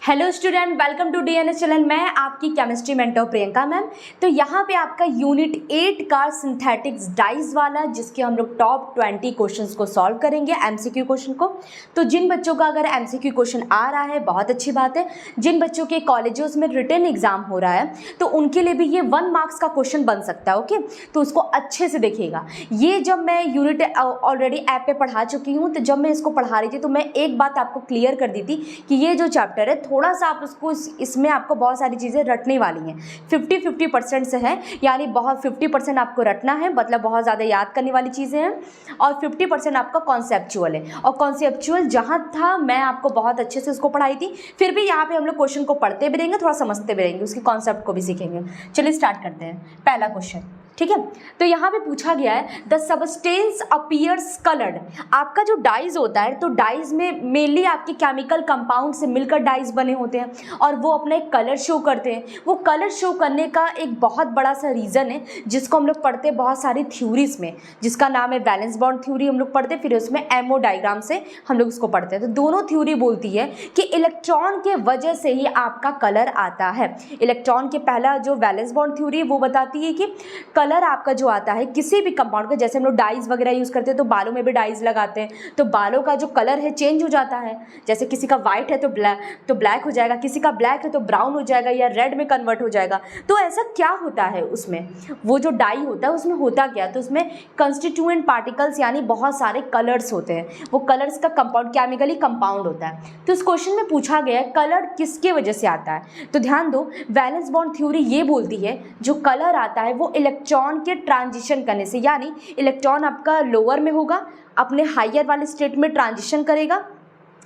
Hello student, welcome to DNS channel. मैं आपकी chemistry mentor Priyanka ma'am. तो यहाँ पे आपका यूनिट 8 का सिंथेटिक्स डाइज वाला, जिसके हम लोग टॉप 20 क्वेश्चंस को सॉल्व करेंगे, एमसीक्यू क्वेश्चन को। तो जिन बच्चों का अगर एमसीक्यू क्वेश्चन आ रहा है बहुत अच्छी बात है। जिन बच्चों के कॉलेजेस में रिटन एग्जाम हो रहा है तो उनके लिए भी ये 1 मार्क्स का क्वेश्चन बन सकता है। ओके, तो उसको अच्छे से देखिएगा। ये जब मैं यूनिट ऑलरेडी ऐप पे पढ़ा चुकी हूँ, तो जब मैं इसको पढ़ा रही थी तो मैं एक बात आपको क्लियर कर दी थी कि ये जो चैप्टर है थोड़ा सा आप उसको इसमें आपको बहुत सारी चीज़ें रटने वाली हैं। 50-50% से है, यानी बहुत 50% आपको रटना है, मतलब बहुत ज़्यादा याद करने वाली चीज़ें हैं, और 50% आपका कॉन्सेप्चुअल है। और कॉन्सेप्चुअल जहाँ था मैं आपको बहुत अच्छे से उसको पढ़ाई थी, फिर भी यहाँ पे हम लोग क्वेश्चन को पढ़ते भी रहेंगे, थोड़ा समझते भी रहेंगे, उसके कॉन्सेप्ट को भी सीखेंगे। चलिए स्टार्ट करते हैं। पहला क्वेश्चन, ठीक है। तो यहाँ पे पूछा गया है द सबस्टेंस अपीयर्स कलर्ड। आपका जो डाइज होता है, तो डाइज में मेनली आपके केमिकल कंपाउंड से मिलकर डाइज बने होते हैं और वो अपना एक कलर शो करते हैं। वो कलर शो करने का एक बहुत बड़ा सा रीज़न है, जिसको हम लोग पढ़ते हैं बहुत सारी थ्योरीज में, जिसका नाम है वैलेंस बॉन्ड थ्योरी हम लोग पढ़ते हैं, फिर उसमें एमओ डायग्राम से हम लोग उसको पढ़ते हैं। तो दोनों थ्योरी बोलती है कि इलेक्ट्रॉन के वजह से ही आपका कलर आता है। इलेक्ट्रॉन के पहला जो वैलेंस बॉन्ड थ्योरी है वो बताती है कि कलर आपका जो आता है किसी भी कंपाउंड का, जैसे हम लोग डाइज वगैरह यूज़ करते हैं तो बालों में भी डाइज लगाते हैं, तो बालों का जो कलर है चेंज हो जाता है। जैसे किसी का वाइट है तो ब्लैक हो जाएगा, किसी का ब्लैक है तो ब्राउन हो जाएगा या रेड में कन्वर्ट हो जाएगा। तो ऐसा क्या होता है उसमें, वो जो डाई होता है उसमें होता क्या, तो उसमें कंस्टिट्यूएंट पार्टिकल्स यानी बहुत सारे कलर्स होते हैं। वो कलर्स का कंपाउंड केमिकली कंपाउंड होता है। तो इस क्वेश्चन में पूछा गया है कलर किसके वजह से आता है। तो ध्यान दो, वैलेंस बॉन्ड थ्योरी ये बोलती है जो कलर आता है वो इलेक्ट्रॉन के ट्रांजिशन करने से, यानी इलेक्ट्रॉन आपका लोअर में होगा, अपने हायर वाले स्टेट में ट्रांजिशन करेगा,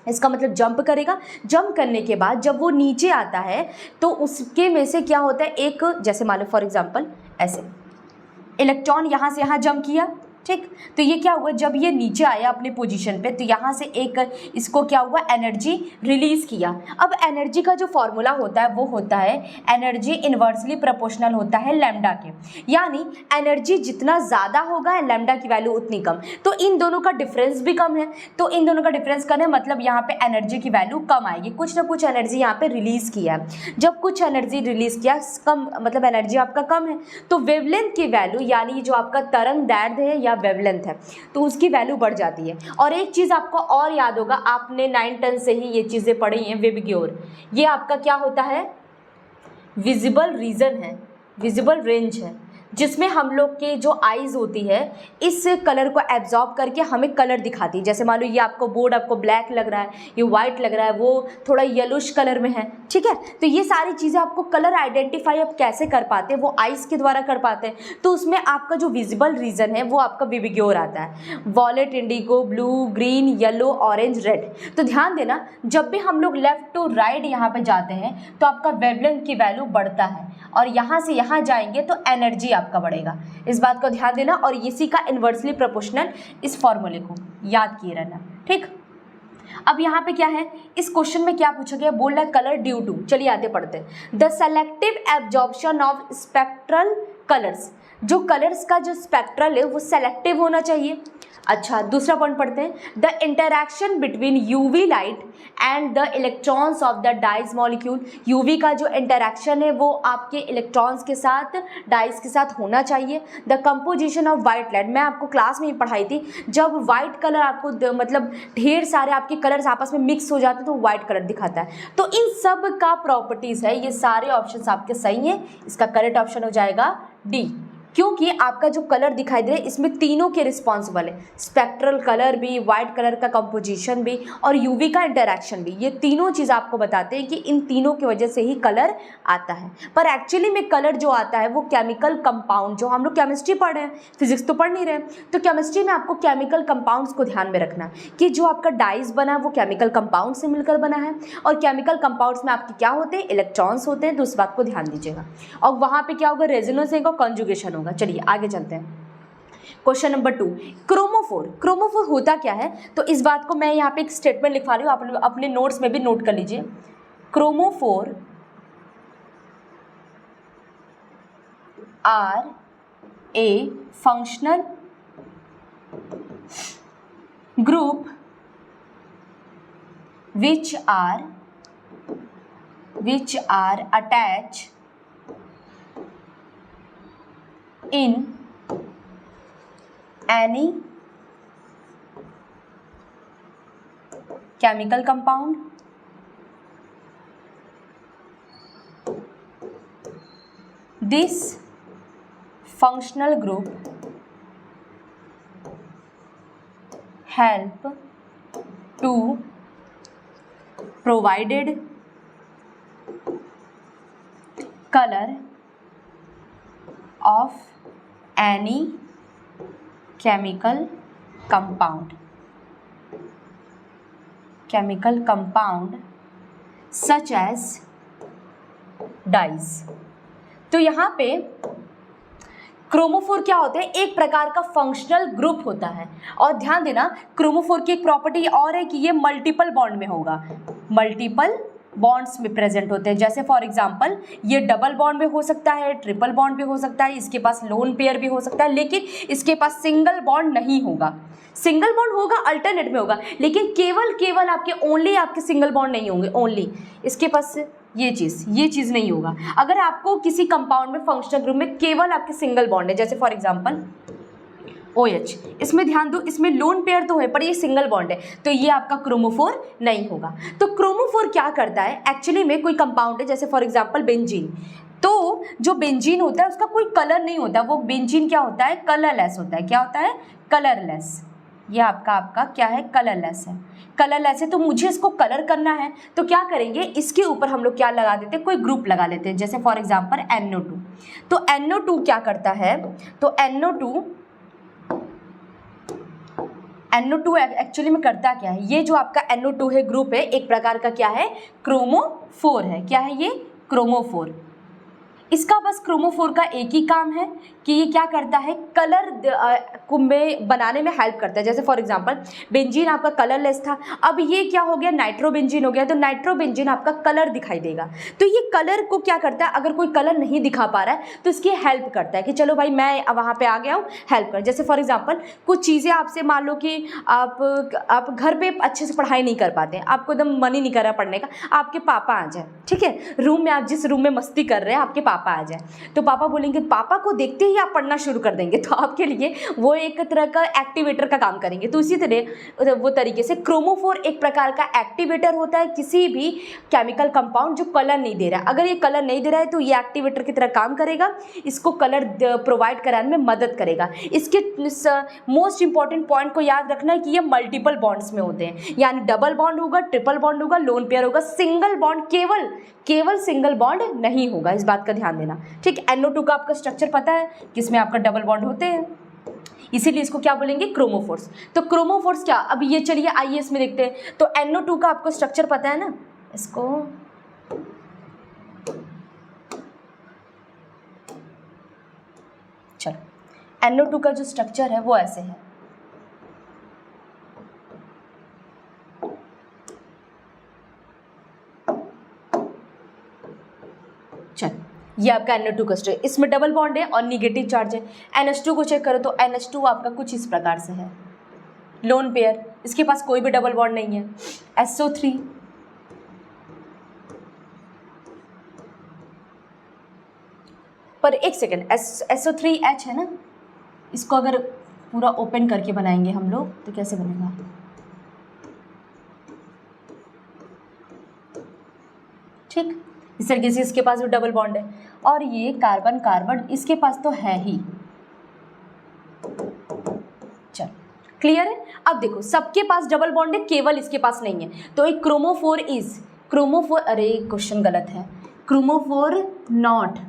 इसका मतलब जंप करेगा। जंप करने के बाद जब वो नीचे आता है तो उसके में से क्या होता है, एक जैसे मान लो फॉर एग्जांपल ऐसे इलेक्ट्रॉन यहाँ से यहाँ जंप किया, ठीक। तो ये क्या हुआ, जब ये नीचे आया अपने पोजीशन पे तो यहाँ से एक इसको क्या हुआ, एनर्जी रिलीज किया। अब एनर्जी का जो फॉर्मूला होता है वो होता है एनर्जी इन्वर्सली प्रोपोर्शनल होता है लैम्डा के, यानी एनर्जी जितना ज़्यादा होगा लैम्डा की वैल्यू उतनी कम। तो इन दोनों का डिफरेंस भी कम है, तो इन दोनों का डिफरेंस कम है, मतलब यहाँ पे एनर्जी की वैल्यू कम आएगी। कुछ ना कुछ एनर्जी यहाँ पे रिलीज किया है। जब कुछ एनर्जी रिलीज किया, कम मतलब एनर्जी आपका कम है, तो वेवलेंथ की वैल्यू यानी जो आपका तरंग दैर्ध्य है या वेवलेंथ है तो उसकी वैल्यू बढ़ जाती है। और एक चीज़ आपको और याद होगा, आपने 9th 10th से ही ये चीज़ें पढ़ी हैं, विबग्योर। ये आपका क्या होता है, विजिबल रीजन है, विजिबल रेंज है, जिसमें हम लोग के जो आईज होती है इस कलर को एब्जॉर्ब करके हमें कलर दिखाती है। जैसे मान लो ये आपको बोर्ड आपको ब्लैक लग रहा है, ये वाइट लग रहा है, वो थोड़ा येलोश कलर में है, ठीक है। तो ये सारी चीज़ें आपको कलर आइडेंटिफाई आप कैसे कर पाते हैं, वो आइज के द्वारा कर पाते हैं। तो उसमें आपका जो विजिबल रीजन है वो आपका विबग्योर आता है, violet, indigo, blue, green, yellow, orange, red. तो ध्यान देना, जब भी हम लोग लेफ्ट टू राइट यहाँ पे जाते हैं तो आपका वेवलेंथ की वैल्यू बढ़ता है, और यहाँ से यहाँ जाएंगे तो एनर्जी आपका बढ़ेगा। इस बात को ध्यान देना, और इसी का इन्वर्सली प्रोपोर्शनल, इस फॉर्मूले को याद किए रहना, ठीक। अब यहाँ पे क्या है, इस क्वेश्चन में क्या पूछा गया, बोल रहा है कलर ड्यू टू, चलिए आगे पढ़ते हैं। The selective absorption of spectral colours, जो कलर्स का जो स्पेक्ट्रल है वो सेलेक्टिव होना चाहिए। अच्छा, दूसरा पॉइंट पढ़ते हैं। The interaction between UV light and the electrons of the dyes molecule, UV का जो इंटरैक्शन है वो आपके इलेक्ट्रॉन्स के साथ, डाइज के साथ होना चाहिए। The composition of white light, मैं आपको क्लास में ही पढ़ाई थी, जब वाइट कलर आपको मतलब ढेर सारे आपके कलर्स आपस में मिक्स हो जाते हैं तो वाइट कलर दिखाता है। तो इन सब का प्रॉपर्टीज़ है, ये सारे ऑप्शन आपके सही हैं। इसका करेक्ट ऑप्शन हो जाएगा डी, क्योंकि आपका जो कलर दिखाई दे रहा है इसमें तीनों के रिस्पॉन्सिबल है, स्पेक्ट्रल कलर भी, वाइट कलर का कंपोजिशन भी और यूवी का इंटरैक्शन भी। ये तीनों चीज़ आपको बताते हैं कि इन तीनों की वजह से ही कलर आता है। पर एक्चुअली में कलर जो आता है वो केमिकल कंपाउंड, जो हम लोग केमिस्ट्री पढ़ रहे हैं, फिजिक्स तो पढ़ नहीं रहे, तो केमिस्ट्री में आपको केमिकल कंपाउंड्स को ध्यान में रखना कि जो आपका डाइज बना है वो केमिकल कंपाउंड से मिलकर बना है, और केमिकल कंपाउंड्स में आपके क्या होते हैं, इलेक्ट्रॉन्स होते हैं। तो उस बात को ध्यान दीजिएगा। और वहाँ पर क्या होगा, रेजोनेंस होगा, कॉन्जुगेशन होगा। चलिए आगे चलते हैं। Question number 2, chromophore. क्रोमोफोर होता क्या है, तो इस बात को मैं यहाँ पे एक स्टेटमेंट लिखवा रही हूँ, आप अपने नोट्स में भी नोट कर लीजिए। Chromophore are a functional group which are which are attached in any chemical compound this functional group help to provided color of any chemical compound such as dyes। तो यहाँ पे क्रोमोफोर क्या होते हैं, एक प्रकार का फंक्शनल ग्रुप होता है। और ध्यान देना क्रोमोफोर की एक प्रॉपर्टी और है कि ये मल्टीपल बॉन्ड में होगा, मल्टीपल बॉन्ड्स में प्रेजेंट होते हैं। जैसे फॉर एग्जांपल ये डबल बॉन्ड में हो सकता है, ट्रिपल बॉन्ड भी हो सकता है, इसके पास लोन पेयर भी हो सकता है, लेकिन इसके पास सिंगल बॉन्ड नहीं होगा। सिंगल बॉन्ड होगा अल्टरनेट में होगा, लेकिन केवल आपके ओनली आपके सिंगल बॉन्ड नहीं होंगे, ओनली इसके पास ये चीज़ नहीं होगा। अगर आपको किसी कंपाउंड में फंक्शनल ग्रुप में केवल आपके सिंगल बॉन्ड है, जैसे फॉर एग्जांपल OH, इसमें ध्यान दो इसमें लोन पेयर तो है पर ये सिंगल बॉन्ड है, तो ये आपका क्रोमोफोर नहीं होगा। तो क्रोमोफोर क्या करता है एक्चुअली में, कोई कंपाउंड है जैसे फॉर एग्जांपल बेंजीन, तो जो बेंजीन होता है उसका कोई कलर नहीं होता, वो बेंजीन क्या होता है, कलरलेस होता है। क्या होता है, कलरलेस। ये आपका क्या है, कलरलेस है। कलरलेस है तो मुझे इसको कलर करना है, तो क्या करेंगे, इसके ऊपर हम लोग क्या लगा देते हैं, कोई ग्रुप लगा लेते हैं। जैसे फॉर एग्जांपल NO2, तो NO2 क्या करता है, तो NO2 एक्चुअली में करता क्या है, ये जो आपका NO2 है ग्रुप है, एक प्रकार का क्या है, क्रोमोफोर है। क्या है ये, क्रोमोफोर। इसका बस क्रोमोफोर का एक ही काम है कि ये क्या करता है, कलर में बनाने में हेल्प करता है। जैसे फॉर एग्जांपल बेंजीन आपका कलरलेस था, अब ये क्या हो गया, नाइट्रोबेंजीन हो गया, तो नाइट्रोबेंजीन आपका कलर दिखाई देगा। तो ये कलर को क्या करता है, अगर कोई कलर नहीं दिखा पा रहा है तो इसकी हेल्प करता है कि चलो भाई मैं वहाँ पे आ गया हूँ, हेल्प कर। जैसे फॉर एग्जाम्पल कुछ चीज़ें आपसे मान लो कि आप घर पर अच्छे से पढ़ाई नहीं कर पाते, आपको एकदम मन ही नहीं कर रहा पढ़ने का, आपके पापा आ जाए, ठीक है, रूम में, आप जिस रूम में मस्ती कर रहे हैं आपके पापा आ जाए, तो पापा बोलेंगे, पापा को देखते ही आप पढ़ना शुरू कर देंगे, तो आपके लिए वो एक तरह का एक्टिवेटर का काम करेंगे। तो इसी तरह वो तरीके से क्रोमोफोर एक प्रकार का एक्टिवेटर होता है किसी भी केमिकल कंपाउंड जो कलर नहीं दे रहा है। अगर ये कलर नहीं दे रहा है तो ये एक्टिवेटर की तरह काम करेगा, इसको कलर प्रोवाइड कराने में मदद करेगा। इसके मोस्ट इंपॉर्टेंट पॉइंट को याद रखना है कि ये मल्टीपल बॉन्ड्स में होते हैं, यानी डबल बॉन्ड होगा, ट्रिपल बॉन्ड होगा, लोन पेयर होगा, सिंगल बॉन्ड केवल सिंगल बॉन्ड नहीं होगा, इस बात का ध्यान देना। ठीक, NO2 का आपका स्ट्रक्चर पता है किसमें आपका डबल बॉन्ड होते हैं, इसीलिए इसको क्या बोलेंगे, क्रोमोफोर्स। तो क्रोमोफोर्स क्या, अब ये चलिए आइए इसमें देखते हैं। तो NO2 का आपको स्ट्रक्चर पता है ना, इसको चलो NO2 का जो स्ट्रक्चर है वो ऐसे है। चलो ये आपका NO2 का स्ट्रक्चर, इसमें डबल बॉन्ड है और निगेटिव चार्ज है। NH2 को चेक करो तो NH2 आपका कुछ इस प्रकार से है, लोन पेयर, इसके पास कोई भी डबल बॉन्ड नहीं है। SO3 पर एक सेकेंड, SO3H है ना, इसको अगर पूरा ओपन करके बनाएंगे हम लोग तो कैसे बनेगा, ठीक, इस तरीके से इसके पास भी डबल बॉन्ड है। और ये कार्बन कार्बन इसके पास तो है ही। चल क्लियर है। अब देखो सबके पास डबल बॉन्ड है, केवल इसके पास नहीं है, तो एक क्रोमोफोर, अरे क्वेश्चन गलत है, क्रोमोफोर नॉट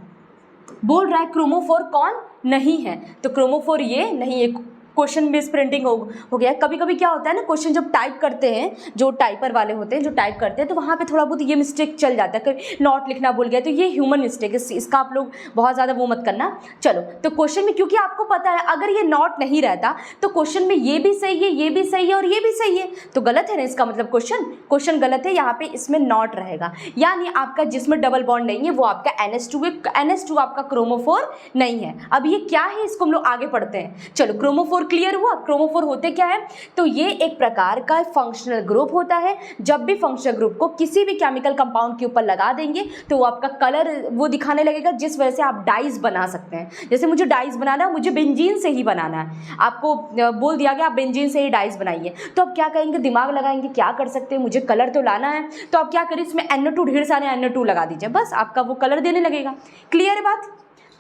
बोल रहा है, क्रोमोफोर कौन नहीं है, तो क्रोमोफोर ये नहीं है। क्वेश्चन बेस प्रिंटिंग हो गया। कभी कभी क्या होता है ना, क्वेश्चन जब टाइप करते हैं, जो टाइपर वाले होते हैं जो टाइप करते हैं, तो वहाँ पे थोड़ा बहुत ये मिस्टेक चल जाता है, कभी नॉट लिखना भूल गया, तो ये ह्यूमन मिस्टेक है, इसका आप लोग बहुत ज़्यादा वो मत करना। चलो तो क्वेश्चन में, क्योंकि आपको पता है अगर ये नॉट नहीं रहता तो क्वेश्चन में ये भी सही है, ये भी सही है और ये भी सही है, तो गलत है ना, इसका मतलब क्वेश्चन गलत है। यहाँ पे इसमें नॉट रहेगा, यानी आपका जिसमें डबल बॉन्ड नहीं है वो आपका NH2 है, NH2 आपका क्रोमोफोर नहीं है। अब ये क्या है, इसको हम लोग आगे पढ़ते हैं। चलो क्रोमोफोर क्लियर हुआ? क्रोमोफोर होते क्या है? तो ये एक प्रकार का फंक्शनल ग्रुप होता है। जब भी फंक्शनल ग्रुप को किसी भी केमिकल कंपाउंड के ऊपर लगा देंगे तो वो आपका कलर वो दिखाने लगेगा, जिस वजह से आप डाइज बना सकते हैं। जैसे मुझे डाइज बनाना है, मुझे बेंजीन से ही बनाना है, आपको बोल दिया गया आप बेंजीन से ही डाइज बनाइए, तो आप क्या करेंगे? दिमाग लगाएंगे, क्या कर सकते हैं, मुझे कलर तो लाना है, तो आप क्या करें, इसमें NO2 ढेर सारे NO2 लगा दीजिए, बस आपका वो कलर देने लगेगा। क्लियर है बात?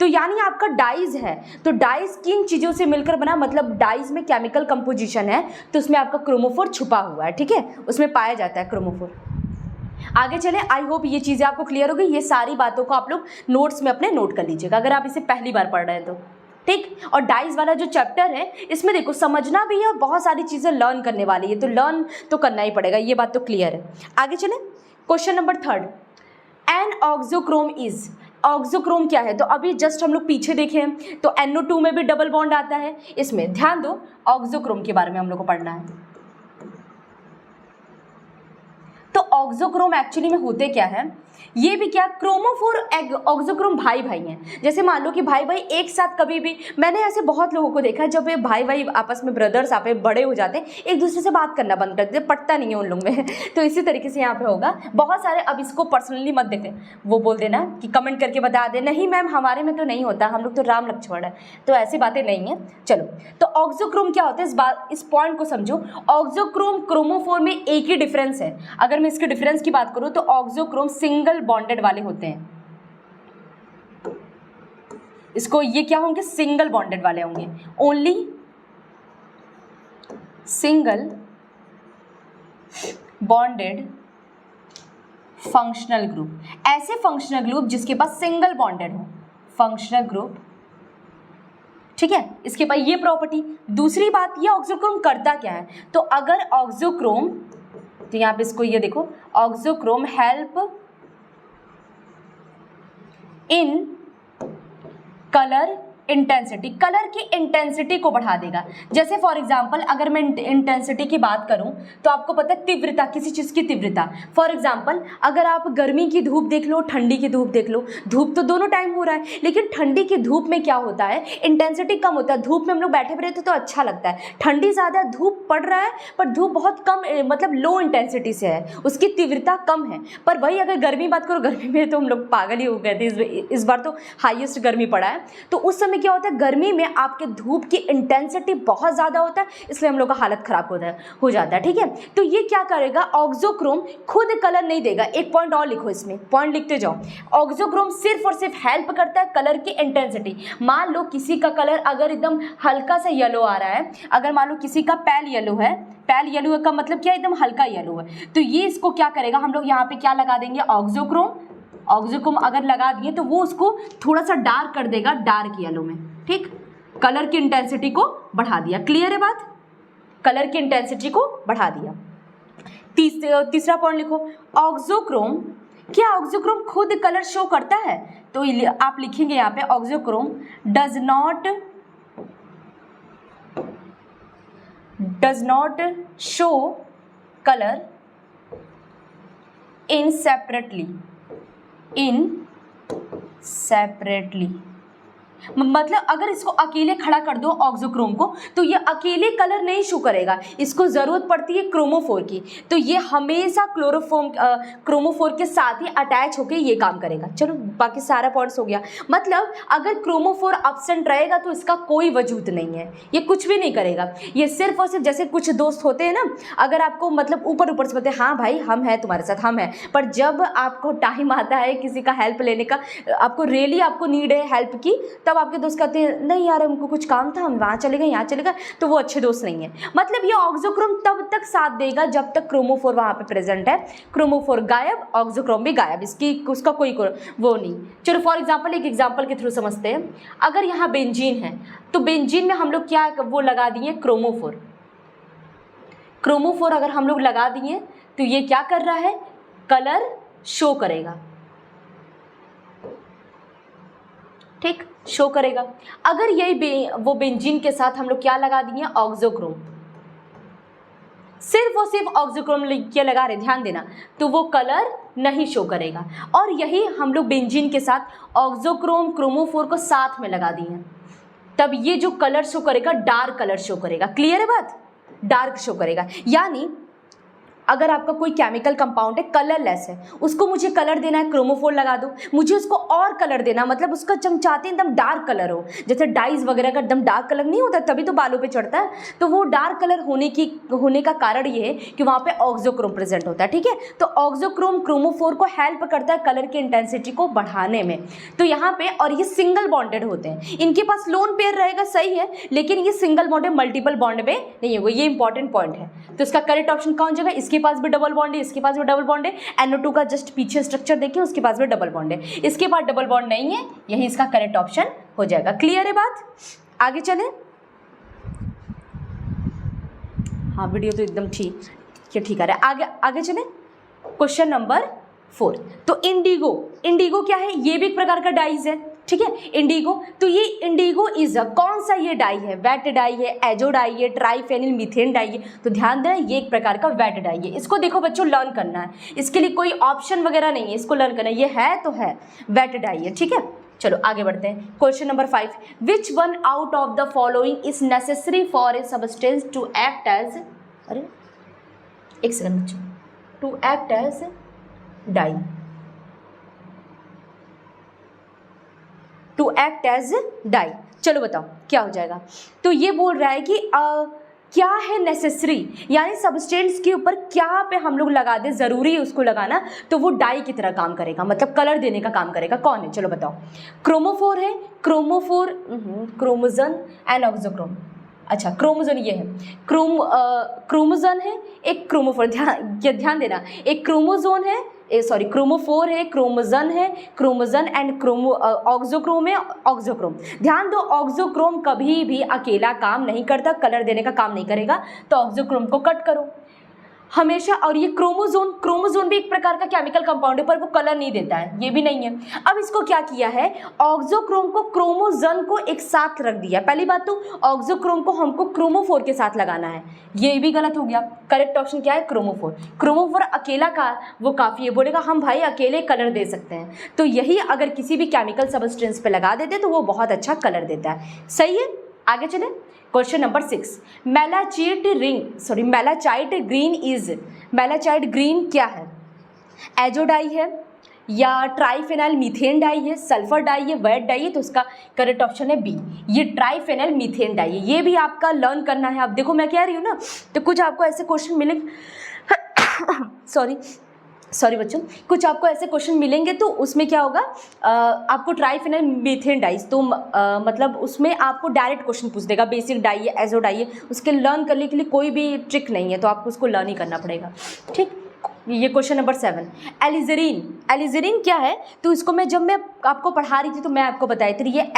तो यानी आपका डाइज है, तो डाइज किन चीज़ों से मिलकर बना, मतलब डाइज में केमिकल कंपोजिशन है तो उसमें आपका क्रोमोफोर छुपा हुआ है, ठीक है, उसमें पाया जाता है क्रोमोफोर। आगे चले, आई होप ये चीज़ें आपको क्लियर हो गई। ये सारी बातों को आप लोग नोट्स में अपने नोट कर लीजिएगा अगर आप इसे पहली बार पढ़ रहे हैं तो, ठीक। और डाइज वाला जो चैप्टर है इसमें देखो समझना भी है और बहुत सारी चीज़ें लर्न करने वाली है, तो लर्न तो करना ही पड़ेगा, ये बात तो क्लियर है। आगे चले, question number 3, an auxochrome is, auxochrome क्या है? तो अभी जस्ट हम लोग पीछे देखे हैं तो NO2 में भी डबल बॉन्ड आता है, इसमें ध्यान दो, ऑक्सोक्रोम के बारे में हम लोग को पढ़ना है। तो ऑक्सोक्रोम एक्चुअली में होते क्या है, ये भी क्या क्रोमोफोर ऑक्सोक्रोम भाई भाई हैं। जैसे मान लो कि भाई भाई एक साथ कभी भी, मैंने ऐसे बहुत लोगों को देखा है जब ये भाई भाई आपस में ब्रदर्स आप बड़े हो जाते हैं एक दूसरे से बात करना बंद कर देते, पटता नहीं है उन लोग में तो इसी तरीके से यहाँ पे होगा बहुत सारे। अब इसको पर्सनली मत देखें, वो बोल देना कि कमेंट करके बता दे नहीं मैम हमारे में तो नहीं होता, हम लोग तो राम लक्ष्मण है, तो ऐसी बातें नहीं है। चलो, तो ऑक्सोक्रोम क्या होता है, इस पॉइंट को समझो। ऑक्सोक्रोम क्रोमोफोर में एक ही डिफरेंस है, अगर मैं इसके डिफरेंस की बात करूँ तो ऑक्सोक्रोम सिंगल बॉन्डेड वाले होते हैं, इसको ये क्या होंगे, सिंगल बॉन्डेड वाले होंगे, only single bonded functional group. ऐसे फंक्शनल ग्रुप जिसके पास सिंगल बॉन्डेड हो, फंक्शनल ग्रुप, ठीक है, इसके पास ये प्रॉपर्टी। दूसरी बात, ये ऑक्सोक्रोम करता क्या है, तो अगर ऑक्सोक्रोम, तो यहां पे इसको ये देखो, auxochrome help in colour intensity, colour की इंटेंसिटी को बढ़ा देगा। जैसे फॉर एग्जांपल अगर मैं इंटेंसिटी की बात करूं तो आपको पता है तीव्रता, किसी चीज़ की तीव्रता। फॉर एग्जांपल अगर आप गर्मी की धूप देख लो, ठंडी की धूप देख लो, धूप तो दोनों टाइम हो रहा है, लेकिन ठंडी की धूप में क्या होता है, इंटेंसिटी कम होता है। धूप में हम लोग बैठे हुए रहते तो अच्छा लगता है, ठंडी ज़्यादा, धूप पड़ रहा है पर धूप बहुत कम, मतलब लो इंटेंसिटी से है, उसकी तीव्रता कम है। पर वही अगर गर्मी बात करो, गर्मी में तो हम लोग पागल ही हो गए थे, इस बार तो हाईएस्ट गर्मी पड़ा है, तो उस समय क्या होता है, गर्मी में आपके धूप की इंटेंसिटी बहुत ज़्यादा होता है, इसलिए हम लोग का हालत खराब हो जाता है, ठीक है। तो ये क्या करेगा, ऑक्सोक्रोम खुद कलर नहीं देगा। एक पॉइंट और लिखो, इसमें पॉइंट लिखते जाओ। ऑक्सोक्रोम सिर्फ और सिर्फ हेल्प करता है कलर की इंटेंसिटी। मान लो किसी का कलर अगर एकदम हल्का सा येलो आ रहा है, अगर मान लो किसी का पैल येलो है, पैल येलो का मतलब क्या, एकदम हल्का येलो है, तो ये इसको क्या करेगा, हम लोग यहाँ पे क्या लगा देंगे, ऑक्सोक्रोम अगर लगा दिए तो वो उसको थोड़ा सा डार्क कर देगा, डार्क येलो में, ठीक, कलर की इंटेंसिटी को बढ़ा दिया। क्लियर है बात, कलर की इंटेंसिटी को बढ़ा दिया। तीसरा पॉइंट लिखो, ऑक्सोक्रोम, क्या ऑक्सोक्रोम खुद कलर शो करता है, तो आप लिखेंगे यहाँ पे auxochrome does not show colour in separately, मतलब अगर इसको अकेले खड़ा कर दो ऑक्सोक्रोम को तो ये अकेले कलर नहीं शो करेगा, इसको ज़रूरत पड़ती है क्रोमोफोर की, तो ये हमेशा क्रोमोफोर के साथ ही अटैच होकर ये काम करेगा। चलो बाकी सारा पॉइंट्स हो गया, मतलब अगर क्रोमोफोर एब्सेंट रहेगा तो इसका कोई वजूद नहीं है, ये कुछ भी नहीं करेगा, ये सिर्फ और सिर्फ, जैसे कुछ दोस्त होते हैं ना, अगर आपको मतलब ऊपर से बोलते हैं हाँ भाई हम हैं तुम्हारे साथ, हम हैं, पर जब आपको टाइम आता है किसी का हेल्प लेने का, आपको रियली आपको नीड है हेल्प की, तब आपके दोस्त कहते हैं नहीं यार हमको कुछ काम था, हम वहाँ चले गए, यहाँ चले गए, तो वो अच्छे दोस्त नहीं है। मतलब ये ऑक्सोक्रोम तब तक साथ देगा जब तक क्रोमोफोर वहाँ पे प्रेजेंट है, क्रोमोफोर गायब, ऑक्सोक्रोम भी गायब, उसका कोई वो नहीं। चलो फॉर एग्जांपल एक एग्जांपल के थ्रू समझते हैं। अगर यहाँ बेंजीन है तो बेंजीन में हम लोग क्या वो लगा दिए, क्रोमोफोर अगर हम लोग लगा दिए तो ये क्या कर रहा है, कलर शो करेगा, ठीक, शो करेगा। अगर यही वो बेंजीन के साथ हम लोग क्या लगा दिए, ऑक्सोक्रोम, सिर्फ और सिर्फ ऑक्सोक्रोम क्या लगा रहे, ध्यान देना, तो वो कलर नहीं शो करेगा। और यही हम लोग बेंजीन के साथ ऑक्सोक्रोम क्रोमोफोर को साथ में लगा दिए, तब ये जो कलर शो करेगा डार्क कलर शो करेगा। क्लियर है बात? डार्क शो करेगा। यानी अगर आपका कोई केमिकल कंपाउंड है कलरलेस है, उसको मुझे कलर देना है क्रोमोफोर लगा दो, मुझे उसको और कलर देना, मतलब उसका चमचाते एकदम डार्क कलर हो, जैसे डाइज वगैरह का एकदम डार्क कलर नहीं होता तभी तो बालों पे चढ़ता है, तो वो डार्क कलर होने का कारण ये है कि वहाँ पे ऑक्सोक्रोम प्रेजेंट होता है। ठीक है, तो ऑक्सोक्रोम क्रोमोफोर को हेल्प करता है कलर की इंटेंसिटी को बढ़ाने में। तो यहाँ पे, और ये सिंगल बॉन्डेड होते हैं, इनके पास लोन पेयर रहेगा सही है, लेकिन ये सिंगल बॉन्ड मल्टीपल बॉन्ड में नहीं होगा। ये इंपॉर्टेंट पॉइंट है। तो इसका करेक्ट ऑप्शन कौन जाएगा? इसके पास भी डबल बॉन्ड है, इसके पास भी डबल बॉन्ड है, NO2 का जस्ट पीछे स्ट्रक्चर देखिए, उसके पास भी डबल बॉन्ड है, इसके पास डबल बॉन्ड नहीं है, यही इसका करेक्ट ऑप्शन हो जाएगा। क्लियर है बात? आगे चलें। हाँ, वीडियो तो एकदम ठीक है। आगे चलें। Question number 4। तो इंडिगो क्या है? ये भी एक प्रकार का डाइज है। ठीक है, इंडिगो। तो ये इंडिगो इज कौन सा ये डाई है? वेट डाई है, एजो डाई है, ट्राइफेनिल मीथेन डाई है। तो ध्यान देना, ये एक प्रकार का वेट डाई है। इसको देखो बच्चों, लर्न करना है, इसके लिए कोई ऑप्शन वगैरह नहीं है, इसको लर्न करना है। ये है तो है, वेट डाई है। ठीक है, चलो आगे बढ़ते हैं। Question number 5। Which one out of the following is necessary for a substance to act as, अरे एक सेकंड बच्चों, to act as dye, to act as dye. चलो बताओ क्या हो जाएगा। तो ये बोल रहा है कि क्या है नेसेसरी, यानी सबस्टेंस के ऊपर क्या पे हम लोग लगा दे, जरूरी है उसको लगाना, तो वो डाई की तरह काम करेगा, मतलब कलर देने का काम करेगा। कौन है? चलो बताओ। क्रोमोफोर है, क्रोमोजन एंड ऑक्सोक्रोम। अच्छा, क्रोमोजन ये है, क्रोमोजन है, एक क्रोमोफोर, ध्यान देना, एक क्रोमोजोन है, क्रोमोफोर है, क्रोमोजन एंड ऑक्सोक्रोम है, ऑक्सोक्रोम। ध्यान दो, ऑक्सोक्रोम कभी भी अकेला काम नहीं करता, कलर देने का काम नहीं करेगा, तो ऑक्सोक्रोम को कट करो हमेशा। और ये क्रोमोजोन भी एक प्रकार का केमिकल कंपाउंड है, पर वो कलर नहीं देता है, ये भी नहीं है। अब इसको क्या किया है, ऑक्सोक्रोम को क्रोमोजन को एक साथ रख दिया। पहली बात तो ऑक्सोक्रोम को हमको क्रोमोफोर के साथ लगाना है, ये भी गलत हो गया। करेक्ट ऑप्शन क्या है? क्रोमोफोर अकेला का वो काफ़ी है, बोलेगा हम भाई अकेले कलर दे सकते हैं, तो यही अगर किसी भी केमिकल सबस्टेंस पे लगा देते तो वो बहुत अच्छा कलर देता है। सही है, आगे चले। Question number 6। मेलाचाइट ग्रीन क्या है? एजो डाई है, या ट्राइफेनाइल मीथेन डाई है, सल्फर डाई है, वेट डाई है। तो उसका करेक्ट ऑप्शन है बी, ये ट्राइफेनाइल मीथेन डाई है। ये भी आपका लर्न करना है। अब देखो मैं कह रही हूँ ना, तो कुछ आपको ऐसे क्वेश्चन मिलेंगे सॉरी बच्चों, कुछ आपको ऐसे क्वेश्चन मिलेंगे तो उसमें क्या होगा, आपको ट्राइफेनाइल मीथेन डाइज, तो मतलब उसमें आपको डायरेक्ट क्वेश्चन पूछ देगा, बेसिक डाई है, एजो डाई है, उसके लर्न करने के लिए कोई भी ट्रिक नहीं है, तो आपको उसको लर्न ही करना पड़ेगा। ठीक, ये क्वेश्चन नंबर 7। एलिजरीन क्या है? तो इसको जब मैं आपको पढ़ा रही थी तो मैं आपको बताई थी, ये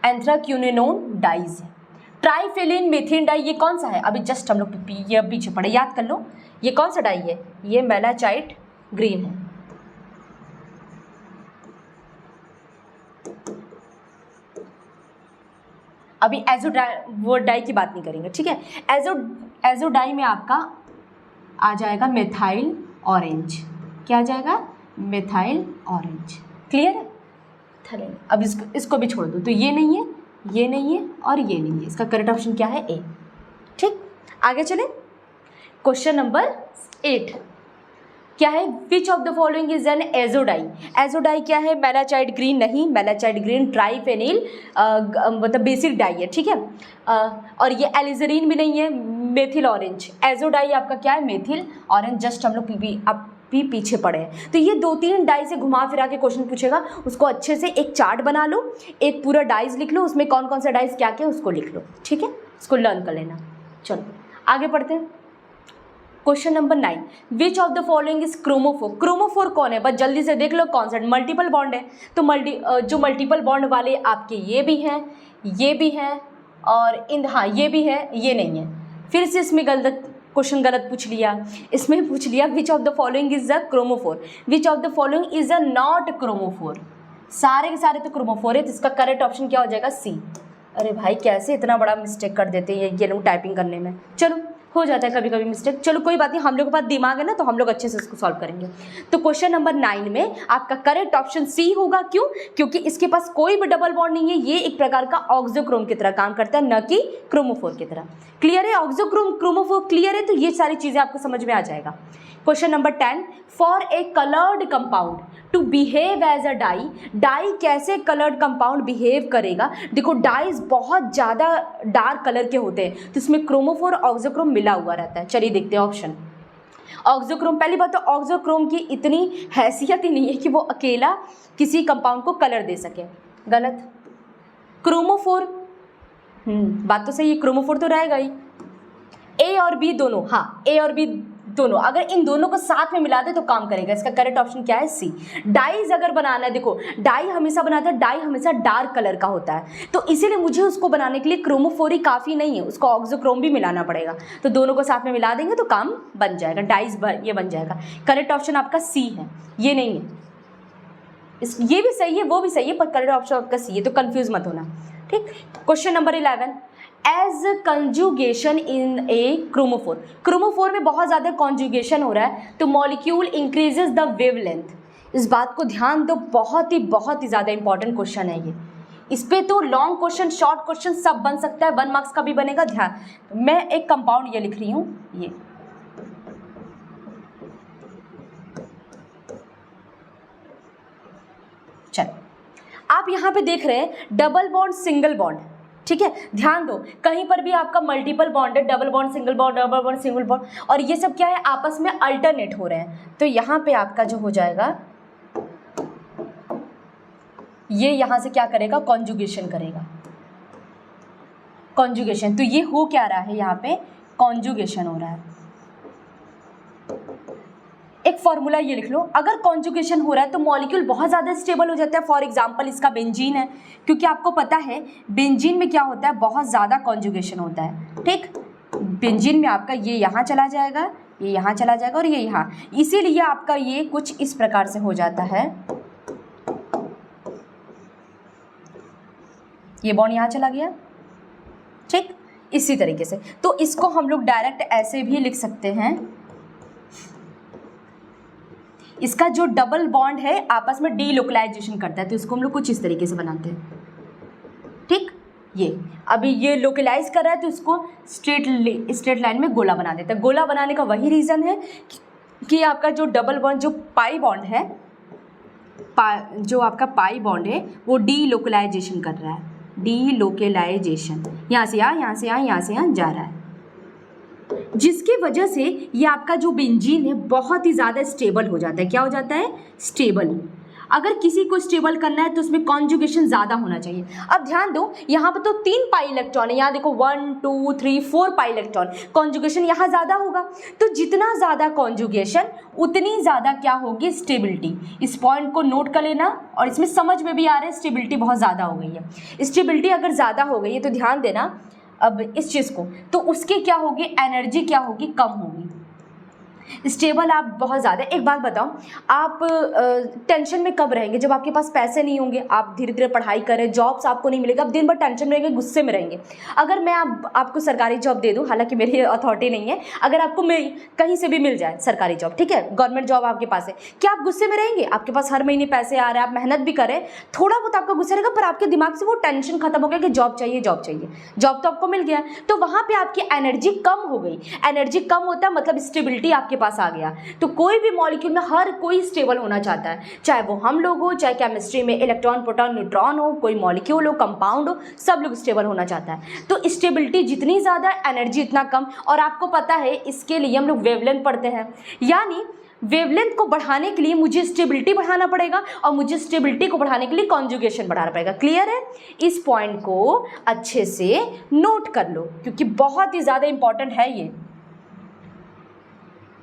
एंथ्राक्यूनेनोन डाइज है। ट्राइफेनिल मीथेन डाई ये कौन सा है? अभी जस्ट हम लोग ये पीछे पढ़े, याद कर लो, ये कौन सा डाई है? ये मेलाचाइट ग्रीन है। अभी एजो डाई की बात नहीं करेंगे, ठीक है। एजो डाई में आपका आ जाएगा मेथाइल ऑरेंज। क्या आ जाएगा? Methyl orange. क्लियर है? अब इसको भी छोड़ दो, तो ये नहीं है, ये नहीं है और ये नहीं है। इसका करेक्ट ऑप्शन क्या है? ए। ठीक, आगे चले। क्वेश्चन नंबर 8 क्या है? Which of the following is an azo dye? Azo dye क्या है? मेलाचाइट ग्रीन नहीं, मेलाचाइट ग्रीन ट्राइफेनिल मतलब बेसिक डाई है, ठीक है। और ये एलिजरीन भी नहीं है, मेथिल ऑरेंज। एजोडाई आपका क्या है? Methyl orange. जस्ट हम लोग पीछे पड़े हैं। तो ये 2-3 डाई से घुमा फिरा के क्वेश्चन पूछेगा, उसको अच्छे से एक चार्ट बना लो, एक पूरा डाइज लिख लो, उसमें कौन कौन सा डाइज क्या क्या उसको लिख लो, ठीक है। उसको लर्न कर लेना। चलो आगे पढ़ते हैं। Question number 9, which of the following is chromophore? Chromophore कौन है? बस जल्दी से देख लो कौन सा। मल्टीपल बॉन्ड है, तो जो मल्टीपल बॉन्ड वाले आपके ये भी हैं, ये भी हैं, और हाँ ये भी है, ये नहीं है। फिर से इसमें क्वेश्चन गलत पूछ लिया। इसमें पूछ लिया विच of the following is a chromophore, which of the following is a not chromophore. सारे के सारे तो क्रोमोफोर है, तो इसका करेक्ट ऑप्शन क्या हो जाएगा? सी। अरे भाई कैसे इतना बड़ा मिस्टेक कर देते हैं ये लोग टाइपिंग करने में। चलो हो जाता है कभी कभी मिस्टेक, चलो कोई बात नहीं, हम लोग के पास दिमाग है ना, तो हम लोग अच्छे से इसको सॉल्व करेंगे। तो क्वेश्चन नंबर 9 में आपका करेक्ट ऑप्शन सी होगा। क्यों? क्योंकि इसके पास कोई भी डबल बॉन्ड नहीं है, ये एक प्रकार का ऑक्सोक्रोम की तरह काम करता है, न कि क्रोमोफोर की तरह। क्लियर है? ऑक्सोक्रोम क्रोमोफोर क्लियर है, तो ये सारी चीजें आपको समझ में आ जाएगा। Question number 10, for a coloured compound to behave as a dye, dye कैसे कलर्ड कंपाउंड बिहेव करेगा। देखो डाइज बहुत ज़्यादा डार्क कलर के होते हैं, तो इसमें क्रोमोफोर ऑक्सोक्रोम मिला हुआ रहता है। चलिए देखते हैं ऑप्शन। ऑक्सोक्रोम, पहली बात तो ऑक्सोक्रोम की इतनी हैसियत ही नहीं है कि वो अकेला किसी कंपाउंड को कलर दे सके, गलत। क्रोमोफोर, बात तो सही है, क्रोमोफोर तो रहेगा ही। ए और बी दोनों, हाँ ए और बी दोनों, अगर इन दोनों को साथ में मिला दे तो काम करेगा। इसका करेक्ट ऑप्शन क्या है? सी। डाइज अगर बनाना है, देखो डाई हमेशा बनाता है, डाई हमेशा डार्क कलर का होता है, तो इसीलिए मुझे उसको बनाने के लिए क्रोमोफोरी काफ़ी नहीं है, उसको ऑक्सोक्रोम भी मिलाना पड़ेगा। तो दोनों को साथ में मिला देंगे तो काम बन जाएगा, डाइज ये बन जाएगा। करेक्ट ऑप्शन आपका सी है, ये नहीं है। ये भी सही है, वो भी सही है, पर करेक्ट ऑप्शन आपका सी है, तो कंफ्यूज मत होना। ठीक। क्वेश्चन नंबर 11, एज कंजुगेशन इन ए क्रोमोफोर, क्रोमोफोर में बहुत ज़्यादा कॉन्जुगेशन हो रहा है, तो मॉलिक्यूल इंक्रीजेज द वेवलेंथ। इस बात को ध्यान दो, बहुत ही ज़्यादा इंपॉर्टेंट क्वेश्चन है ये। इस पे तो लॉन्ग क्वेश्चन, शॉर्ट क्वेश्चन सब बन सकता है, 1 मार्क्स का भी बनेगा। ध्यान, मैं एक कंपाउंड ये लिख रही हूँ, ये चलो आप यहाँ पे देख रहे हैं डबल बॉन्ड सिंगल बॉन्ड, ठीक है। ध्यान दो, कहीं पर भी आपका मल्टीपल बॉन्ड है, double bond single bond, double bond single bond, और ये सब क्या है, आपस में अल्टरनेट हो रहे हैं। तो यहाँ पे आपका जो हो जाएगा, ये यहाँ से क्या करेगा, कॉन्जुगेशन करेगा, कॉन्जुगेशन। तो ये हो क्या रहा है, यहाँ पे कॉन्जुगेशन हो रहा है। एक फॉर्मूला ये लिख लो, अगर कॉन्जुगेशन हो रहा है तो मॉलिक्यूल बहुत ज़्यादा स्टेबल हो जाता है। फॉर एग्जांपल इसका बेंजीन है, क्योंकि आपको पता है बेंजीन में क्या होता है, बहुत ज़्यादा कॉन्जुगेशन होता है। ठीक, बेंजीन में आपका ये यहाँ चला जाएगा, ये यहाँ चला जाएगा और ये यहाँ, इसीलिए आपका ये कुछ इस प्रकार से हो जाता है। ये बॉन्ड यहाँ चला गया, ठीक, इसी तरीके से। तो इसको हम लोग डायरेक्ट ऐसे भी लिख सकते हैं, इसका जो डबल बॉन्ड है आपस में डीलोकलाइजेशन करता है, तो इसको हम लोग कुछ इस तरीके से बनाते हैं। ठीक, ये अभी ये लोकलाइज कर रहा है, तो इसको स्ट्रेट लाइन में गोला बना देता है। गोला बनाने का वही रीज़न है कि आपका जो डबल बॉन्ड, जो पाई बॉन्ड है, जो आपका पाई बॉन्ड है वो डीलोकलाइजेशन कर रहा है, डीलोकलाइजेशन, यहाँ से यहाँ, यहाँ से यहाँ, यहाँ से यहाँ जा रहा है, जिसकी वजह से ये आपका जो बेंजीन है बहुत ही ज़्यादा स्टेबल हो जाता है। क्या हो जाता है, स्टेबल। अगर किसी को स्टेबल करना है तो उसमें कॉन्जुगेशन ज़्यादा होना चाहिए। अब ध्यान दो, यहाँ पर तो 3 पाई इलेक्ट्रॉन है, यहाँ देखो 1 2 3 4 पाई इलेक्ट्रॉन, कॉन्जुगेशन यहाँ ज़्यादा होगा। तो जितना ज़्यादा कॉन्जुगेशन उतनी ज़्यादा क्या होगी, स्टेबिलिटी। इस पॉइंट को नोट कर लेना, और इसमें समझ में भी आ रहा है स्टेबिलिटी बहुत ज़्यादा हो गई है। स्टेबिलिटी अगर ज़्यादा हो गई है तो ध्यान देना अब इस चीज़ को, तो उसकी क्या होगी, एनर्जी क्या होगी, कम होगी। स्टेबल आप बहुत ज़्यादा। एक बात बताओ, आप टेंशन में कब रहेंगे, जब आपके पास पैसे नहीं होंगे, आप धीरे धीरे पढ़ाई करें, जॉब्स आपको नहीं मिलेगा, आप दिन भर टेंशन में रहेंगे, गुस्से में रहेंगे। अगर मैं आपको सरकारी जॉब दे दूं, हालांकि मेरी अथॉरिटी नहीं है, अगर आपको कहीं से भी मिल जाए सरकारी जॉब, ठीक है, गवर्नमेंट जॉब आपके पास है, क्या आप गुस्से में रहेंगे? आपके पास हर महीने पैसे आ रहे हैं, आप मेहनत भी करें, थोड़ा बहुत आपका गुस्सा रहेगा, पर आपके दिमाग से वो टेंशन खत्म हो गया कि जॉब चाहिए, जॉब चाहिए, जॉब तो आपको मिल गया, तो वहाँ पर आपकी एनर्जी कम हो गई। एनर्जी कम होता है मतलब स्टेबिलिटी आपके पास आ गया। तो कोई भी मॉलिक्यूल में हर कोई स्टेबल होना चाहता है, चाहे वो हम लोग हो, चाहे केमिस्ट्री में इलेक्ट्रॉन प्रोटॉन न्यूट्रॉन हो, कोई मॉलिक्यूल हो, कंपाउंड हो, सब लोग स्टेबल होना चाहता है। तो स्टेबिलिटी जितनी ज़्यादा, एनर्जी इतना कम। और आपको पता है इसके लिए हम लोग वेवलेंथ पढ़ते हैं, यानी वेवलेंथ को बढ़ाने के लिए मुझे स्टेबिलिटी बढ़ाना पड़ेगा, और मुझे स्टेबिलिटी को बढ़ाने के लिए कॉन्जुगेशन बढ़ाना पड़ेगा। क्लियर है? इस पॉइंट को अच्छे से नोट कर लो, क्योंकि बहुत ही ज़्यादा इंपॉर्टेंट है ये।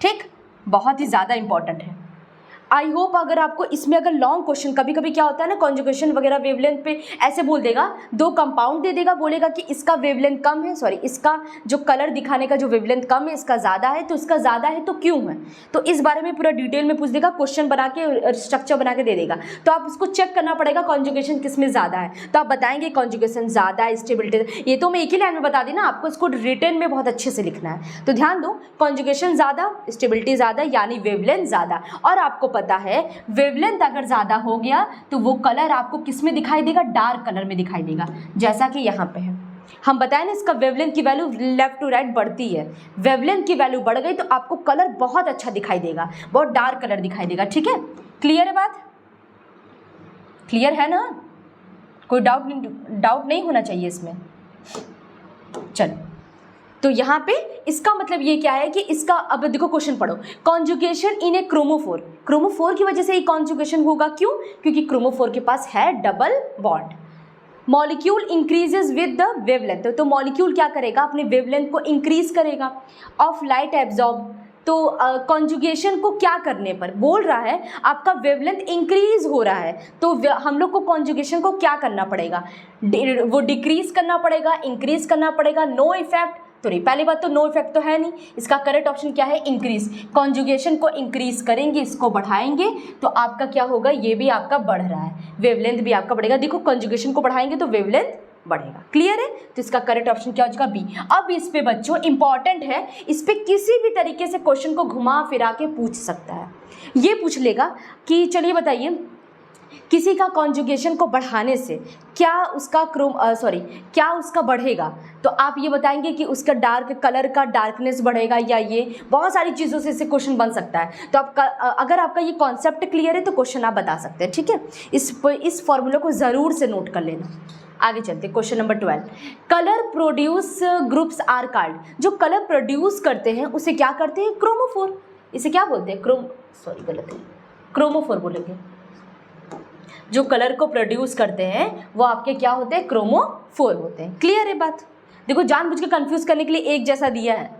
ठीक, बहुत ही ज़्यादा इंपॉर्टेंट है। आई होप अगर आपको इसमें अगर लॉन्ग क्वेश्चन, कभी कभी क्या होता है ना कॉन्जुगेशन वगैरह वेवलेंथ पे ऐसे बोल देगा, दो कंपाउंड दे देगा, बोलेगा कि इसका वेवलेंथ कम है, सॉरी इसका जो कलर दिखाने का जो वेवलेंथ कम है इसका ज़्यादा है, तो इसका ज़्यादा है तो क्यों है, तो इस बारे में पूरा डिटेल में पूछ देगा, क्वेश्चन बना के स्ट्रक्चर बना के दे देगा। तो आप उसको चेक करना पड़ेगा कॉन्जुगेशन किस में ज़्यादा है, तो आप बताएंगे कॉन्जुगेशन ज़्यादा है, स्टेबिलिटी, ये तो मैं एक ही लाइन में बता दी ना, आपको इसको रिटन में बहुत अच्छे से लिखना है। तो ध्यान दो, कॉन्जुगेशन ज़्यादा, स्टेबिलिटी ज़्यादा, यानी वेवलेंथ ज़्यादा। और आपको पता है वेवलेंथ अगर ज़्यादा हो गया तो वो कलर आपको किस में दिखाई देगा, डार्क कलर में दिखाई देगा, जैसा कि यहाँ पे है। हम बताएं ना इसका वेवलेंथ की वैल्यू लेफ्ट टू राइट बढ़ती है, वेवलेंथ की वैल्यू बढ़ गई तो आपको कलर बहुत अच्छा दिखाई देगा, बहुत डार्क कलर दिखाई देगा। ठीक है, क्लियर है बात, क्लियर है ना, कोई डाउट नहीं होना चाहिए इसमें। चलो, तो यहाँ पे इसका मतलब ये क्या है कि इसका, अब देखो क्वेश्चन पढ़ो, कॉन्जुगेशन इन ए क्रोमोफोर, क्रोमोफोर की वजह से ही कॉन्जुगेशन होगा, क्यों, क्योंकि क्रोमोफोर के पास है double bond. Molecule increases with the wavelength, तो मॉलिक्यूल क्या करेगा, अपने वेवलेंथ को इंक्रीज करेगा। ऑफ लाइट एब्जॉर्ब, तो कॉन्जुगेशन को क्या करने पर बोल रहा है, आपका वेवलेंथ इंक्रीज हो रहा है, तो हम लोग को कॉन्जुगेशन को क्या करना पड़ेगा, वो डिक्रीज करना पड़ेगा, इंक्रीज करना पड़ेगा। नो इफेक्ट, तो नहीं, पहली बात तो नो इफेक्ट तो है नहीं, इसका करेक्ट ऑप्शन क्या है, इंक्रीज। कॉन्जुगेशन को इंक्रीज करेंगे, इसको बढ़ाएंगे तो आपका क्या होगा, ये भी आपका बढ़ रहा है, वेवलेंथ भी आपका बढ़ेगा। देखो कॉन्जुगेशन को बढ़ाएंगे तो वेवलेंथ बढ़ेगा, क्लियर है, तो इसका करेक्ट ऑप्शन क्या हो जाएगा, बी। अब इस पे बच्चों इंपॉर्टेंट है, इस पे किसी भी तरीके से क्वेश्चन को घुमा फिरा के पूछ सकता है। ये पूछ लेगा कि चलिए बताइए, किसी का कॉन्जुगेशन को बढ़ाने से क्या उसका क्या उसका बढ़ेगा, तो आप ये बताएंगे कि उसका डार्क कलर का डार्कनेस बढ़ेगा, या ये बहुत सारी चीज़ों से इससे क्वेश्चन बन सकता है। तो आपका अगर आपका ये कॉन्सेप्ट क्लियर है तो क्वेश्चन आप बता सकते हैं। ठीक है, इस फॉर्मूला को ज़रूर से नोट कर लेना। आगे चलते, question number 12, colour produce groups are called, जो कलर प्रोड्यूस करते हैं उसे क्या करते हैं, क्रोमोफोर। इसे क्या बोलते हैं, गलत है, क्रोमोफोर बोलेंगे। जो कलर को प्रोड्यूस करते हैं वो आपके क्या होते हैं, क्रोमोफोर होते हैं। क्लियर है बात, देखो जानबूझ के कंफ्यूज करने के लिए एक जैसा दिया है,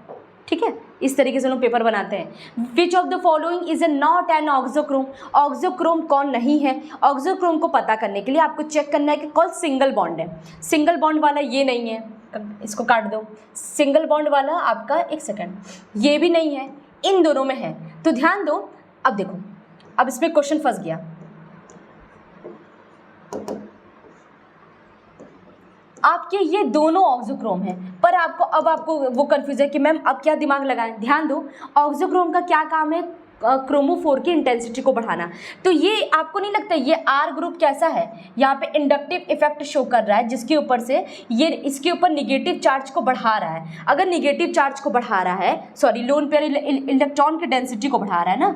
ठीक है, इस तरीके से लोग पेपर बनाते हैं। विच of the following is a not an auxochrome, auxochrome कौन नहीं है, ऑक्सोक्रोम को पता करने के लिए आपको चेक करना है कि कौन सिंगल बॉन्ड है। सिंगल बॉन्ड वाला ये नहीं है, इसको काट दो, सिंगल बॉन्ड वाला आपका, एक सेकेंड, ये भी नहीं है, इन दोनों में है। तो ध्यान दो, अब देखो, अब इसमें क्वेश्चन फंस गया, आपके ये दोनों ऑक्सोक्रोम हैं, पर आपको वो कंफ्यूज है कि मैम अब क्या दिमाग लगाएं। ध्यान दो, ऑक्सोक्रोम का क्या काम है, क्रोमोफोर की इंटेंसिटी को बढ़ाना। तो ये आपको नहीं लगता ये आर ग्रुप कैसा है, यहाँ पे इंडक्टिव इफेक्ट शो कर रहा है, जिसके ऊपर से ये इसके ऊपर निगेटिव चार्ज को बढ़ा रहा है। अगर निगेटिव चार्ज को बढ़ा रहा है, सॉरी लोन पेयर इलेक्ट्रॉन की डेंसिटी को बढ़ा रहा है ना,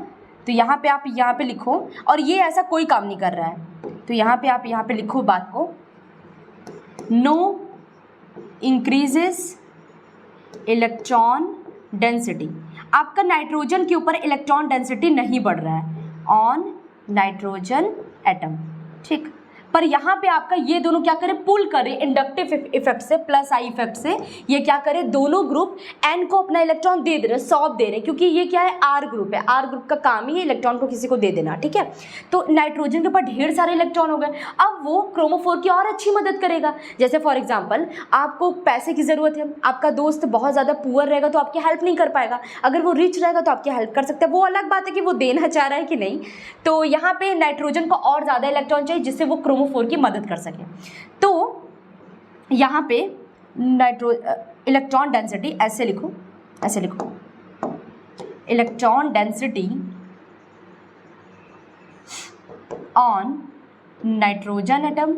तो यहाँ पे आप यहाँ पे लिखो, और ये ऐसा कोई काम नहीं कर रहा है, तो यहाँ पे आप यहाँ पे लिखो बात को, नो इंक्रीजेस इलेक्ट्रॉन डेंसिटी। आपका नाइट्रोजन के ऊपर इलेक्ट्रॉन डेंसिटी नहीं बढ़ रहा है ऑन नाइट्रोजन एटम, ठीक, पर यहाँ पे आपका ये दोनों क्या करें, पुल करें इंडक्टिव इफेक्ट से, प्लस आई इफेक्ट से, ये क्या करें, दोनों ग्रुप एन को अपना इलेक्ट्रॉन दे रहे, सौंप दे रहे, क्योंकि ये क्या है, आर ग्रुप है, आर ग्रुप का काम ही है इलेक्ट्रॉन को किसी को दे देना। ठीक है, तो नाइट्रोजन के पास ढेर सारे इलेक्ट्रॉन हो गए, अब वो क्रोमोफोर की और अच्छी मदद करेगा। जैसे फॉर एग्जाम्पल आपको पैसे की ज़रूरत है, आपका दोस्त बहुत ज़्यादा पुअर रहेगा तो आपकी हेल्प नहीं कर पाएगा, अगर वो रिच रहेगा तो आपकी हेल्प कर सकता है, वो अलग बात है कि वो देना चाह रहा है कि नहीं। तो यहाँ पे नाइट्रोजन को और ज़्यादा इलेक्ट्रॉन चाहिए जिससे वो क्रोमोफोर की मदद कर सके। तो यहाँ पे इलेक्ट्रॉन डेंसिटी ऐसे लिखो, electron density on nitrogen atom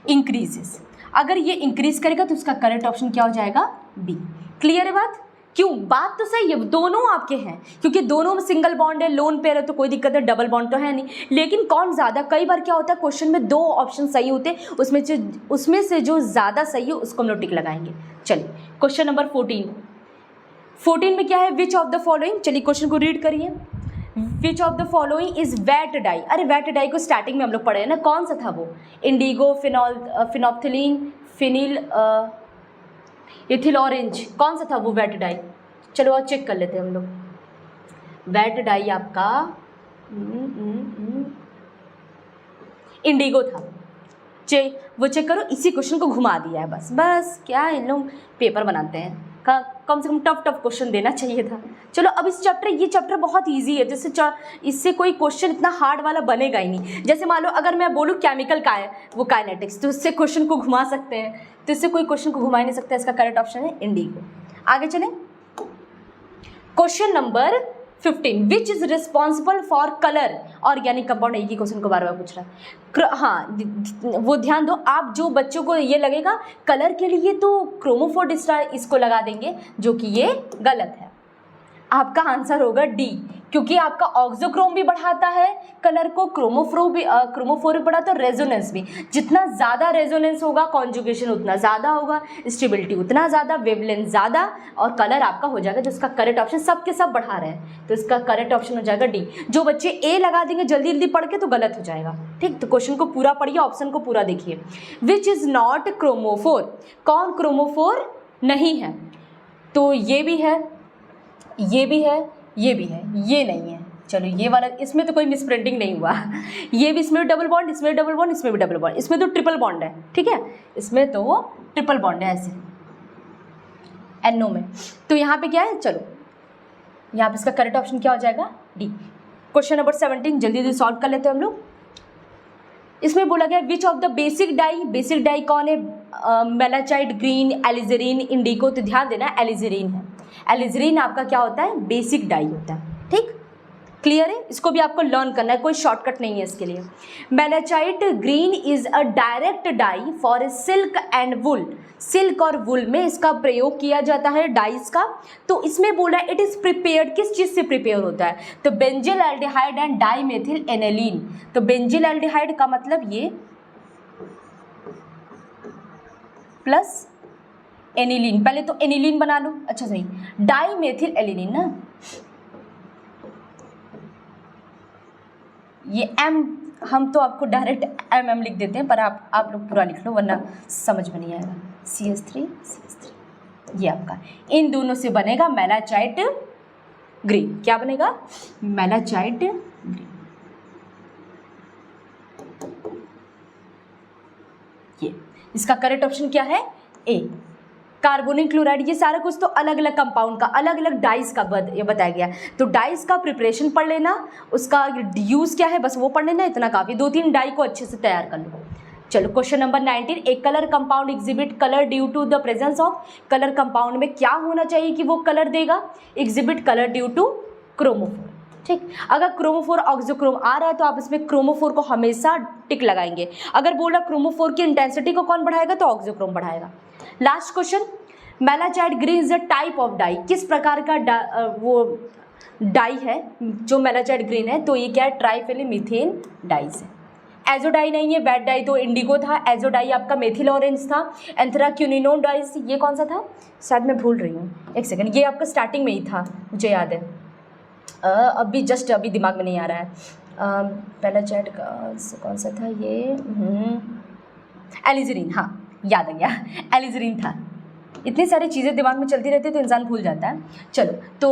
increases. अगर ये इंक्रीज करेगा तो उसका करेक्ट ऑप्शन क्या हो जाएगा, बी। क्लियर है बात, क्यों, बात तो सही है, दोनों आपके हैं, क्योंकि दोनों में सिंगल बॉन्ड है, लोन पेयर है तो कोई दिक्कत है, डबल बॉन्ड तो है नहीं, लेकिन कौन ज़्यादा, कई बार क्या होता है क्वेश्चन में दो ऑप्शन सही होते हैं, उसमें से जो ज़्यादा सही है उसको हम लोग टिक लगाएंगे। चलिए क्वेश्चन नंबर 14 में क्या है, विच ऑफ द फॉलोइंग, चलिए क्वेश्चन को रीड करिए। Which of the following is wet dye, अरे वेट डाई को स्टार्टिंग में हम लोग पढ़े हैं ना, कौन सा था वो, Indigo, phenolphthalein, phenyl, ethyl orange, कौन सा था वो वेट डाई, चलो और चेक कर लेते हैं हम लोग। वेट डाई आपका इंडिगो था। वो चेक करो, इसी क्वेश्चन को घुमा दिया है बस क्या इन लोग पेपर बनाते हैं, कम से कम टफ क्वेश्चन देना चाहिए था। चलो अब ये चैप्टर बहुत इजी है, जैसे इससे कोई क्वेश्चन इतना हार्ड वाला बनेगा ही नहीं। जैसे मान लो अगर मैं बोलूँ केमिकल का है वो काइनेटिक्स, तो इससे क्वेश्चन को घुमा सकते हैं, तो इससे कोई क्वेश्चन को घुमा ही नहीं सकता। इसका करेक्ट ऑप्शन है इंडिगो। आगे चलें, question number 15, which is responsible for colour organic compound. एक ही क्वेश्चन को बार बार पूछ रहा है। हाँ वो ध्यान दो, आप जो बच्चों को ये लगेगा कलर के लिए तो क्रोमोफोर इसको लगा देंगे, जो कि ये गलत है। आपका आंसर होगा डी, क्योंकि आपका ऑक्सोक्रोम भी बढ़ाता है कलर को, क्रोमोफोर भी बढ़ाता है, रेजोनेंस भी। जितना ज़्यादा रेजोनेंस होगा कॉन्जुगेशन उतना ज़्यादा होगा, स्टेबिलिटी उतना ज़्यादा, वेवलेंथ ज़्यादा, और कलर आपका हो जाएगा। जिसका करेक्ट ऑप्शन सब के सब बढ़ा रहे हैं, तो इसका करेक्ट ऑप्शन हो जाएगा डी। जो बच्चे ए लगा देंगे जल्दी जल्दी पढ़ के तो गलत हो जाएगा। ठीक, तो क्वेश्चन को पूरा पढ़िए, ऑप्शन को पूरा देखिए। विच इज़ नॉट क्रोमोफोर, कौन क्रोमोफोर नहीं है? तो ये भी है, ये भी है, ये भी है, ये नहीं है। चलो ये वाला, इसमें तो कोई मिसप्रिंटिंग नहीं हुआ। ये भी, इसमें डबल बॉन्ड, इसमें डबल बॉन्ड, इसमें भी डबल बॉन्ड, इसमें तो ट्रिपल बॉन्ड है। ठीक है, इसमें तो ट्रिपल बॉन्ड है ऐसे एनो में। तो यहाँ पे क्या है, चलो यहाँ पे इसका करेक्ट ऑप्शन क्या हो जाएगा, डी। क्वेश्चन नंबर 17 जल्दी जल्दी सॉल्व कर लेते हैं हम लोग। इसमें बोला गया विच ऑफ द बेसिक डाई कौन है? मेलाचाइट, ग्रीन, एलिजरीन, इंडिगो। तो ध्यान देना एलिजरीन है। एलिजरीन आपका क्या होता है, बेसिक डाई होता है। ठीक, क्लियर है? इसको भी आपको लर्न करना है, कोई शॉर्टकट नहीं है इसके लिए। Malachite green is a direct dye for silk and wool. Silk और वुल में इसका प्रयोग किया जाता है डाइस का। तो इसमें बोला इट इज प्रिपेयर्ड, किस चीज से प्रिपेयर होता है? तो benzyl aldehyde and dimethyl aniline. तो बेंजिल एल्डिहाइड का मतलब ये प्लस एनिलीन, पहले तो एनिलीन बना लो। अच्छा सही, डाइमेथिल एनिलीन ना, ये एम हम तो आपको डायरेक्ट एम लिख देते हैं, पर आप लोग पूरा लिख लो वरना समझ में नहीं आएगा। CH3 ये आपका, इन दोनों से बनेगा मेलाचाइट ग्रीन। क्या बनेगा? मेलाचाइट ग्रीन। ये इसका करेक्ट ऑप्शन क्या है, ए। कार्बोनिक क्लोराइड, ये सारा कुछ तो अलग अलग कंपाउंड का, अलग अलग डाइस का ये बताया गया। तो डाइस का प्रिपरेशन पढ़ लेना, उसका यूज़ क्या है बस वो पढ़ लेना, इतना काफ़ी। 2-3 डाई को अच्छे से तैयार कर लो। चलो क्वेश्चन नंबर 19, एक colour compound exhibit colour due to the presence of. Colour compound में क्या होना चाहिए कि वो कलर देगा? Exhibit colour due to chromophore. ठीक, अगर क्रोमोफोर ऑक्सोक्रोम आ रहा है तो आप इसमें क्रोमोफोर को हमेशा टिक लगाएंगे। अगर बोला क्रोमोफोर की इंटेंसिटी को कौन बढ़ाएगा, तो ऑक्सोक्रोम बढ़ाएगा। Last question, malachite green is a type of dye. किस प्रकार का वो डाई है जो मेलाचाइट ग्रीन है? तो ये क्या है, ट्राइफेनिलमीथेन डाइस है। एजोडाई नहीं है, वेट डाई तो इंडिगो था, एजोडाई आपका मेथिल ऑरेंज था, एंथ्राक्यूनिनोन डाइस ये कौन सा था, शायद मैं भूल रही हूँ, एक सेकंड, ये आपका स्टार्टिंग में ही था, मुझे याद है, अभी दिमाग में नहीं आ रहा है। मेलाचाइट का कौन सा था ये, एलिजरीन, हाँ याद आ गया, एलिजरीन था। इतनी सारी चीज़ें दिमाग में चलती रहती है तो इंसान भूल जाता है। चलो तो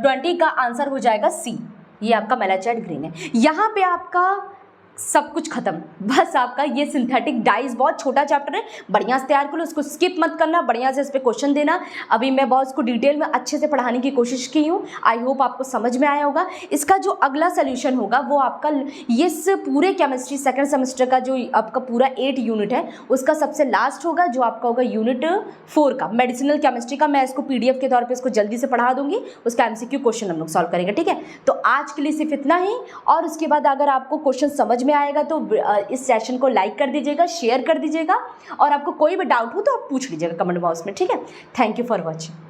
20 का आंसर हो जाएगा सी, ये आपका मेलाचाइट ग्रीन है। यहाँ पे आपका सब कुछ खत्म, बस आपका ये सिंथेटिक डाइज, बहुत छोटा चैप्टर है, बढ़िया से तैयार करो, उसको स्किप मत करना, बढ़िया से इस पर क्वेश्चन देना। अभी मैं बहुत उसको डिटेल में अच्छे से पढ़ाने की कोशिश की हूँ, आई होप आपको समझ में आया होगा। इसका जो अगला सोल्यूशन होगा वो आपका इस पूरे केमिस्ट्री सेकेंड सेमेस्टर का जो आपका पूरा 8 यूनिट है उसका सबसे लास्ट होगा, जो आपका होगा यूनिट 4 का मेडिसिनल केमिस्ट्री का। मैं इसको PDF के तौर पर इसको जल्दी से पढ़ा दूंगी, उसका MCQ क्वेश्चन हम लोग सॉल्व करेंगे। ठीक है, तो आज के लिए सिर्फ इतना ही, और उसके बाद अगर आपको क्वेश्चन समझ में आएगा तो इस सेशन को लाइक कर दीजिएगा, शेयर कर दीजिएगा, और आपको कोई भी डाउट हो तो आप पूछ लीजिएगा कमेंट बॉक्स में। ठीक है, थैंक यू फॉर वॉचिंग।